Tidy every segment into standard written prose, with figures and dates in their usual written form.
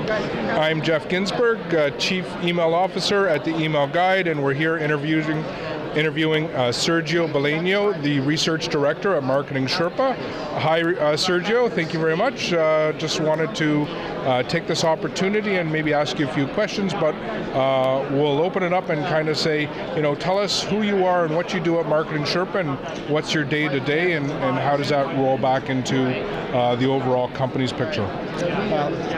I'm Jeff Ginsberg, Chief Email Officer at the Email Guide, and we're here interviewing Sergio Balegno, the Research Director at MarketingSherpa. Hi, Sergio. Thank you very much. Just wanted to take this opportunity and maybe ask you a few questions, but we'll open it up and kind of say, tell us who you are and what you do at MarketingSherpa and what's your day-to-day and how does that roll back into the overall company's picture.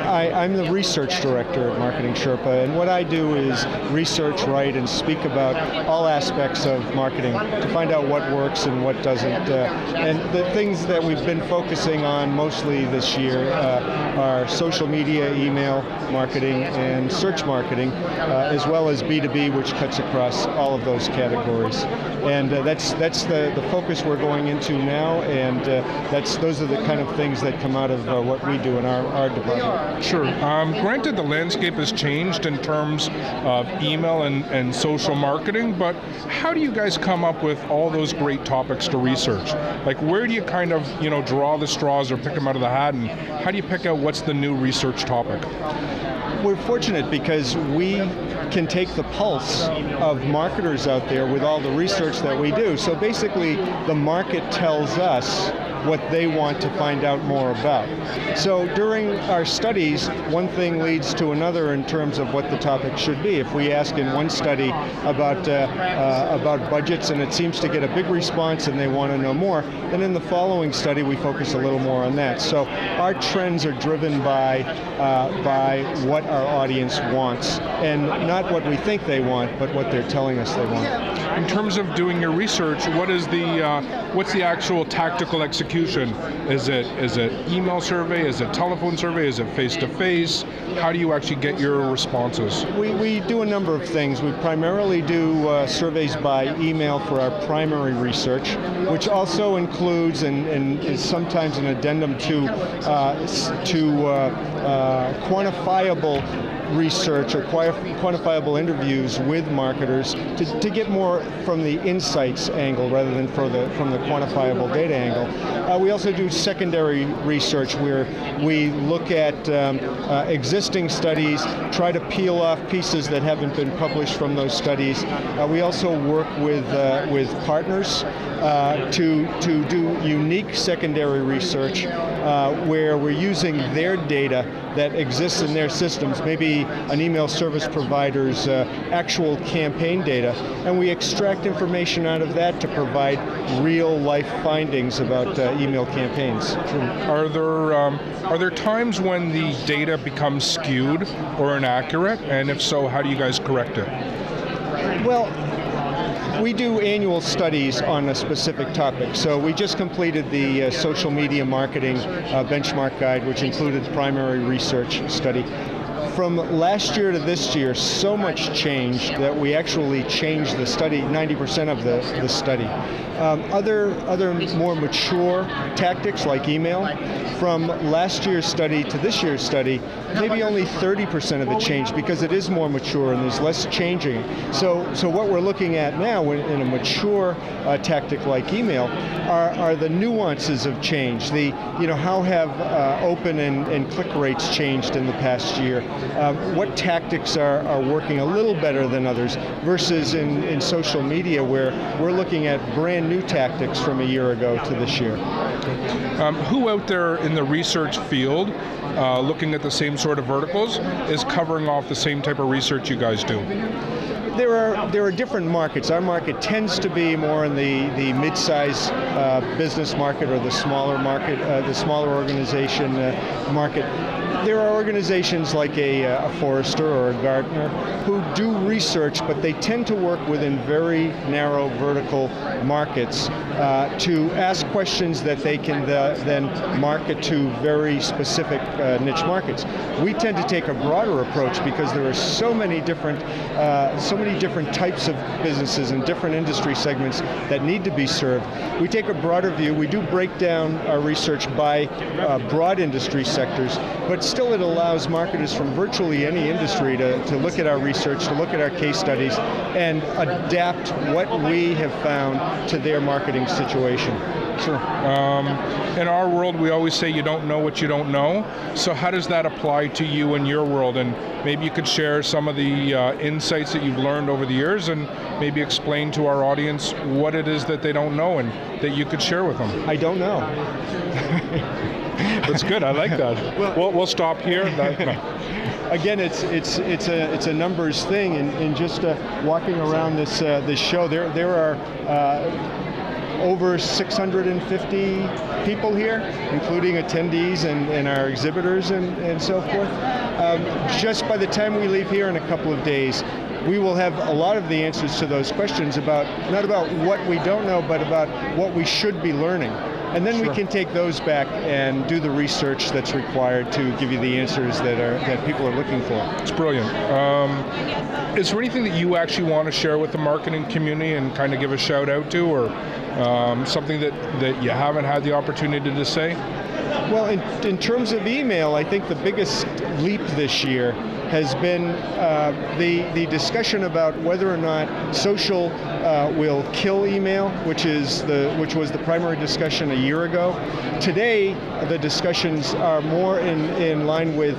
I'm the Research Director at MarketingSherpa, and what I do is research, write, and speak about all aspects of marketing to find out what works and what doesn't. And the things that we've been focusing on mostly this year are social media, email marketing, and search marketing, as well as B2B, which cuts across all of those categories. And that's the focus we're going into now, and those are the kind of things that come out of what we do in our department. Sure. Granted, the landscape has changed in terms of email and social marketing, but how do you guys come up with all those great topics to research? Like, where do you kind of, draw the straws or pick them out of the hat, and how do you pick out what's the new research topic? We're fortunate because we can take the pulse of marketers out there with all the research that we do. So basically, the market tells us what they want to find out more about. So during our studies, one thing leads to another in terms of what the topic should be. If we ask in one study about budgets and it seems to get a big response and they want to know more, then in the following study we focus a little more on that. So our trends are driven by what our audience wants, and not what we think they want, but what they're telling us they want. In terms of doing your research, what's the actual tactical execution? Is it email survey? Is it telephone survey? Is it face-to-face? How do you actually get your responses? We do a number of things. We primarily do surveys by email for our primary research, which also includes and is sometimes an addendum to quantifiable research or quantifiable interviews with marketers to get more from the insights angle rather than from the quantifiable data angle. We also do secondary research where we look at existing studies, try to peel off pieces that haven't been published from those studies. We also work with partners to do unique secondary research where we're using their data that exists in their systems, maybe an email service provider's actual campaign data, and we extract information out of that to provide real-life findings about email campaigns. Are there times when the data becomes skewed or inaccurate, and if so, how do you guys correct it? Well, we do annual studies on a specific topic. So we just completed the social media marketing benchmark guide, which included primary research study. From last year to this year, so much changed that we actually changed the study, 90% of the study. Other more mature tactics like email, from last year's study to this year's study, maybe only 30% of it changed because it is more mature and there's less changing. So what we're looking at now in a mature tactic like email are the nuances of change. How have open and click rates changed in the past year? What tactics are working a little better than others versus in social media where we're looking at brand new tactics from a year ago to this year. Who out there in the research field looking at the same sort of verticals is covering off the same type of research you guys do? There are different markets. Our market tends to be more in the mid-size business market or the smaller market, the smaller organization market. There are organizations like a Forrester or a Gartner who do research, but they tend to work within very narrow vertical markets to ask questions that they can then market to very specific niche markets. We tend to take a broader approach because there are so many different types of businesses and different industry segments that need to be served. We take a broader view. We do break down our research by broad industry sectors, but still it allows marketers from virtually any industry to look at our research, to look at our case studies, and adapt what we have found to their marketing situation. Sure. In our world, we always say you don't know what you don't know. So how does that apply to you in your world? And maybe you could share some of the insights that you've learned over the years, and maybe explain to our audience what it is that they don't know and that you could share with them. I don't know. That's good. I like that. We'll stop here. Again, it's a numbers thing, and just walking around this show, there are over 650 people here, including attendees and our exhibitors and so forth. Just by the time we leave here in a couple of days, we will have a lot of the answers to those questions not about what we don't know, but about what we should be learning. And then we can take those back and do the research that's required to give you the answers that people are looking for. It's brilliant. Is there anything that you actually want to share with the marketing community and kind of give a shout out to, or something that you haven't had the opportunity to say? Well, in terms of email, I think the biggest leap this year has been the discussion about whether or not social will kill email, which was the primary discussion a year ago. Today, the discussions are more in line with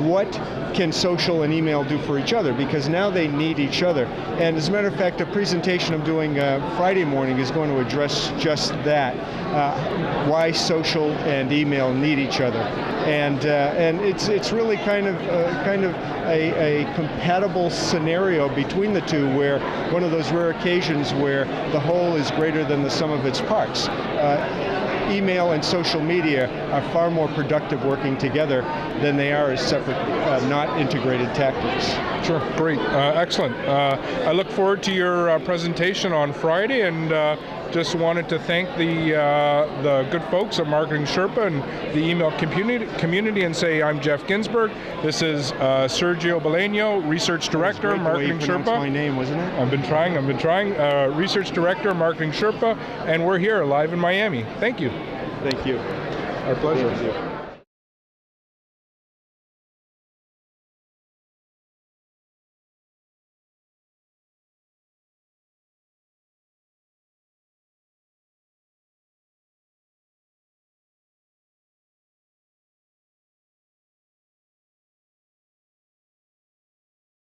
what can social and email do for each other, because now they need each other. And as a matter of fact, a presentation I'm doing Friday morning is going to address just that, why social and email need each other. And it's really kind of a compatible scenario between the two, where one of those rare occasions where the whole is greater than the sum of its parts. Email and social media are far more productive working together than they are as separate, not integrated tactics. Sure, great, excellent. I look forward to your presentation on Friday, and just wanted to thank the good folks at MarketingSherpa and the email community and say I'm Jeff Ginsberg. This is Sergio Balegno, Research Director, MarketingSherpa. My name, wasn't it? I've been trying. Research Director, MarketingSherpa, and we're here live in Miami. Thank you. Thank you. Our pleasure.